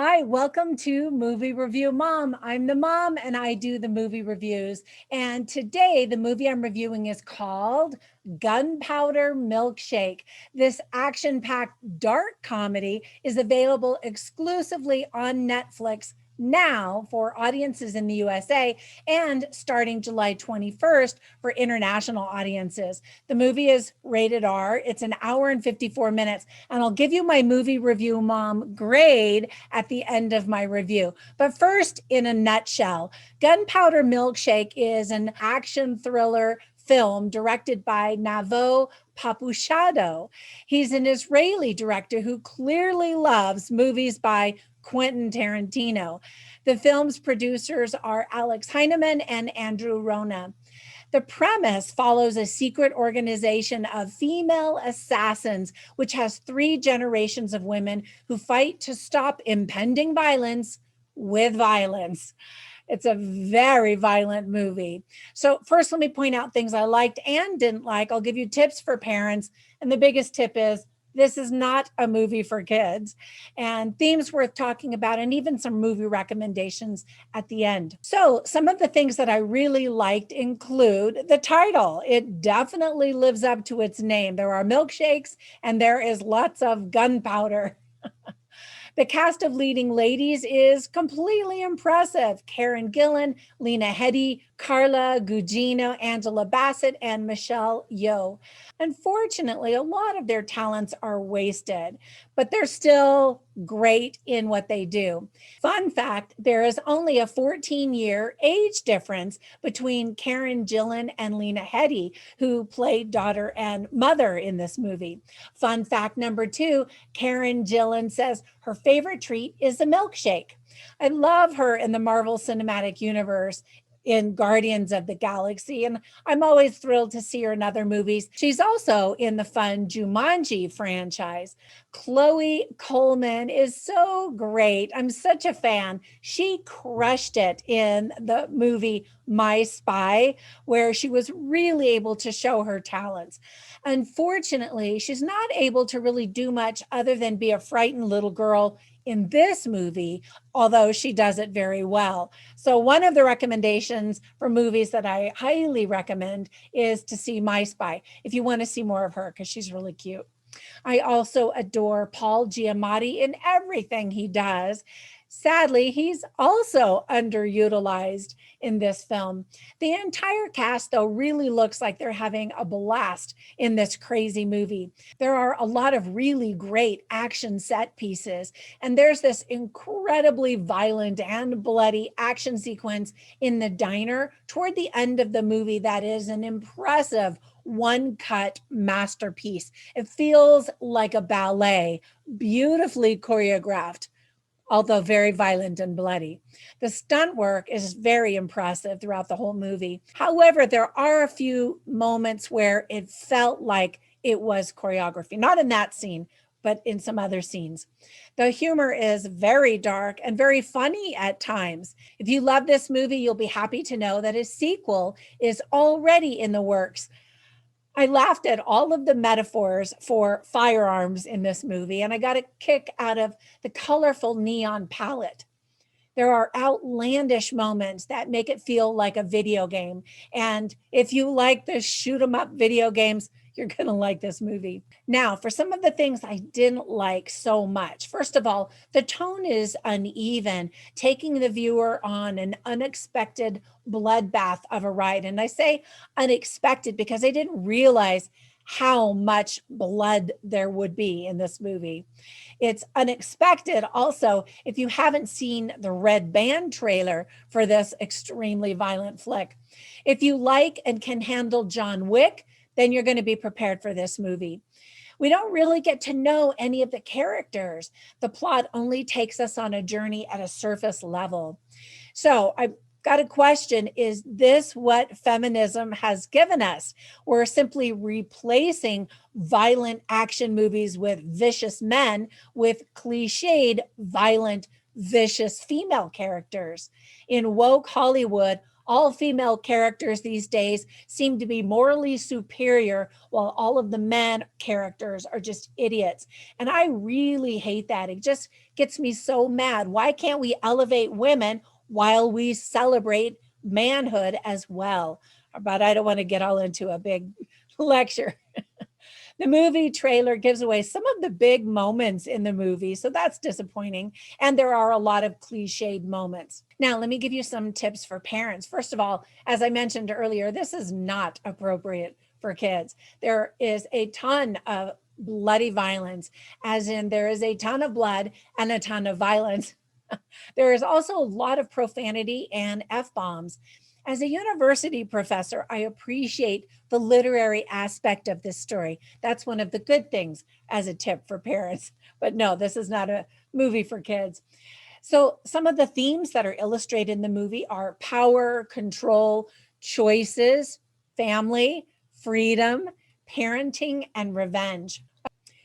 Hi, welcome to Movie Review Mom. I'm the mom and I do the movie reviews. And today, the movie I'm reviewing is called Gunpowder Milkshake. This action packed dark comedy is available exclusively on Netflix now for audiences in the USA and starting July 21st for international audiences. The movie is rated R. It's an hour and 54 minutes. And I'll give you my movie review mom grade at the end of my review. But first, in a nutshell, Gunpowder Milkshake is an action thriller film directed by Navo Papuchado. He's an Israeli director who clearly loves movies by Quentin Tarantino. The film's producers are Alex Heineman and Andrew Rona. The premise follows a secret organization of female assassins, which has 3 generations of women who fight to stop impending violence with violence. It's a very violent movie. So, first, let me point out things I liked and didn't like. I'll give you tips for parents. And the biggest tip is this is not a movie for kids, and themes worth talking about, and even some movie recommendations at the end. So, some of the things that I really liked include the title. It definitely lives up to its name. There are milkshakes, and there is lots of gunpowder. The cast of leading ladies is completely impressive. Karen Gillan, Lena Headey, Carla Gugino, Angela Bassett, and Michelle Yeoh. Unfortunately, a lot of their talents are wasted, but they're still great in what they do. Fun fact, there is only a 14-year age difference between Karen Gillan and Lena Headey, who played daughter and mother in this movie. Fun fact number 2, Karen Gillan says her favorite treat is a milkshake. I love her in the Marvel Cinematic Universe in Guardians of the Galaxy, and I'm always thrilled to see her in other movies. She's also in the fun Jumanji franchise. Chloe Coleman is so great. I'm such a fan. She crushed it in the movie My Spy, where she was really able to show her talents. Unfortunately, she's not able to really do much other than be a frightened little girl in this movie, although she does it very well. So, one of the recommendations for movies that I highly recommend is to see My Spy if you want to see more of her, because she's really cute. I also adore Paul Giamatti in everything he does. Sadly, he's also underutilized in this film. The entire cast, though, really looks like they're having a blast in this crazy movie. There are a lot of really great action set pieces, and there's this incredibly violent and bloody action sequence in the diner toward the end of the movie that is an impressive one-cut masterpiece. It feels like a ballet, beautifully choreographed, although very violent and bloody. The stunt work is very impressive throughout the whole movie. However, there are a few moments where it felt like it was choreography, not in that scene, but in some other scenes. The humor is very dark and very funny at times. If you love this movie, you'll be happy to know that a sequel is already in the works. I laughed at all of the metaphors for firearms in this movie, and I got a kick out of the colorful neon palette. There are outlandish moments that make it feel like a video game. And if you like the shoot 'em up video games, you're going to like this movie. Now, for some of the things I didn't like so much. First of all, the tone is uneven, taking the viewer on an unexpected bloodbath of a ride. And I say unexpected because I didn't realize how much blood there would be in this movie. It's unexpected also if you haven't seen the Red Band trailer for this extremely violent flick. If you like and can handle John Wick, then you're going to be prepared for this movie. We don't really get to know any of the characters. The plot only takes us on a journey at a surface level. So I got a question. Is this what feminism has given us? We're simply replacing violent action movies with vicious men with cliched, violent, vicious female characters. In woke Hollywood, All female characters these days seem to be morally superior, while all of the men characters are just idiots. And I really hate that. It just gets me so mad. Why can't we elevate women while we celebrate manhood as well? But I don't want to get all into a big lecture. The movie trailer gives away some of the big moments in the movie, so that's disappointing. And there are a lot of cliched moments. Now, let me give you some tips for parents. First of all, as I mentioned earlier, this is not appropriate for kids. There is a ton of bloody violence, as in, there is a ton of blood and a ton of violence. There is also a lot of profanity and F bombs. As a university professor, I appreciate the literary aspect of this story. That's one of the good things as a tip for parents. But no, this is not a movie for kids. So, some of the themes that are illustrated in the movie are power, control, choices, family, freedom, parenting, and revenge.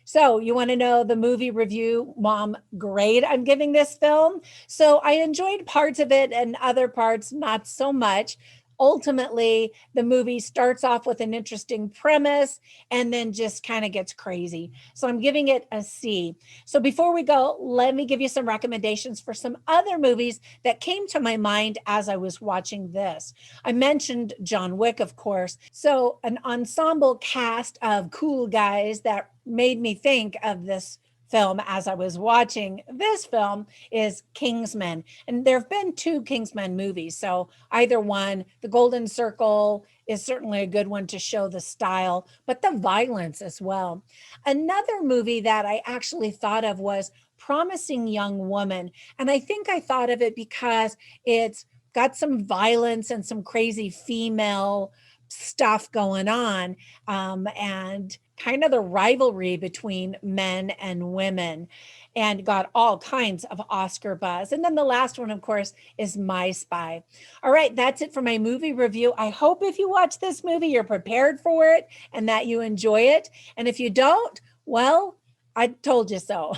So, you want to know the movie review mom grade I'm giving this film? So, I enjoyed parts of it and other parts not so much. Ultimately, the movie starts off with an interesting premise and then just kind of gets crazy. So, I'm giving it a C. So, before we go, let me give you some recommendations for some other movies that came to my mind as I was watching this. I mentioned John Wick, of course. So, an ensemble cast of cool guys that made me think of this film as I was watching this film is Kingsman. And there have been two Kingsman movies. So either one, The Golden Circle is certainly a good one to show the style, but the violence as well. Another movie that I actually thought of was Promising Young Woman. And I think I thought of it because it's got some violence and some crazy female stuff going on, and kind of the rivalry between men and women, and got all kinds of Oscar buzz. And then the last one, of course, is My Spy. All right, that's it for my movie review. I hope if you watch this movie, you're prepared for it and that you enjoy it. And if you don't, well, I told you so.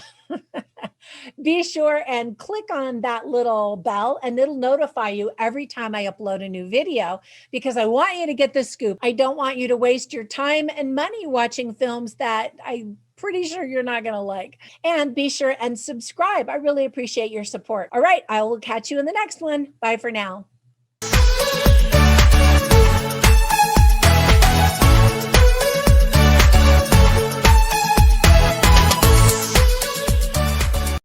Be sure and click on that little bell and it'll notify you every time I upload a new video, because I want you to get the scoop. I don't want you to waste your time and money watching films that I'm pretty sure you're not going to like. And be sure and subscribe. I really appreciate your support. All right, I will catch you in the next one. Bye for now.